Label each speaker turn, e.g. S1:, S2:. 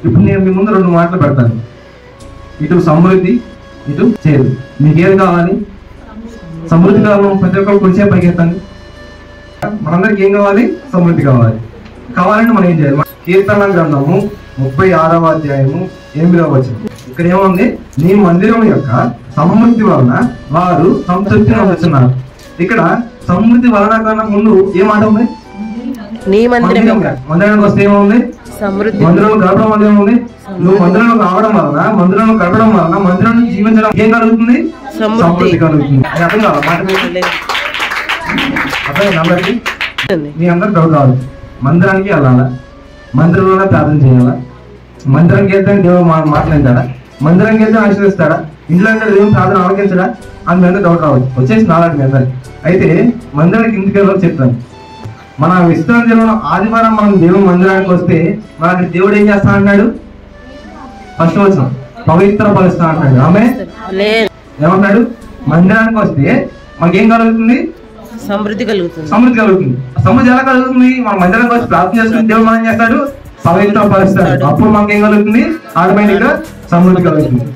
S1: ఇప్పుడు నేను మీ ముందు 2 మాటలు పెడతాను, ఇటు సమృద్ధి, ఇటు చేదు. మీకేం కావాలి? సమృద్ధి కావాలి. ప్రతి ఒక్కరు కొంచెం పైకి ఎత్తండి. మనందరికి ఏం కావాలి? సమృద్ధి కావాలి. కావాలంటే మనం ఏం చేయాలి? కీర్తన గ్రంథము 36వ అధ్యాయము 8వ వచనం. ఇక్కడ ఏముంది? నీ మందిరం యొక్క సమృద్ధి వలన వారు సంతృప్తిగా వస్తున్నారు. ఇక్కడ సమృద్ధి వలన కన్నా ముందు ఏ మాట ఉంది?
S2: నీ మందిరం.
S1: మందిరానికి వస్తే ఏముంది?
S2: సమృద్ధి.
S1: మందిరంలో గడపడం వల్ల ఏముంది? నువ్వు మందిరంలో రావడం వలన, మందిరంలో గడపడం వలన, మందిరం నుంచి జీవించడం ఏం కలుగుతుంది? సమృద్ధి కలుగుతుంది. అది అర్థం కాదు మాట అర్థం అందరికి. మీ అందరికి డౌట్ రావాలి. మందిరానికి వెళ్ళాలా? మందిరంలోనే ప్రార్థన చేయాలా? మందిరానికి వెళ్తే దేవుడు మాట్లాడతాడా? మందిరానికి వెళ్తే ఆశీర్వదిస్తాడా? ఇంట్లో అంటే దేవుని ప్రార్థన ఆలోచించడా? అని మీ అందరూ డౌట్ రావచ్చు. వచ్చేసి నాలాంటి మీ అందరికి. అయితే మందిరానికి ఇంటికి వెళ్ళాలో చెప్తాను. మన విశ్రాంతి దినంలో ఆదివారం మనం దేవుని మందిరానికి వస్తే మనకి దేవుడు ఏం చేస్తా అంటాడు? ఫస్ట్ వచ్చిన పవిత్ర పరుస్తా అంటాడు. ఆమె ఏమన్నాడు? మందిరానికి వస్తే మాకేం కలుగుతుంది?
S2: సమృద్ధి కలుగుతుంది.
S1: సమృద్ధి కలుగుతుంది. సమృద్ధి ఎలా కలుగుతుంది? మన మందిరానికి వచ్చి ప్రార్థన చేసుకుని దేవుడు మనం చేస్తాడు, పవిత్ర పరుస్తాడు. అప్పుడు మాకేం కలుగుతుంది? ఆటోమేటిక్ గా సమృద్ధి కలుగుతుంది.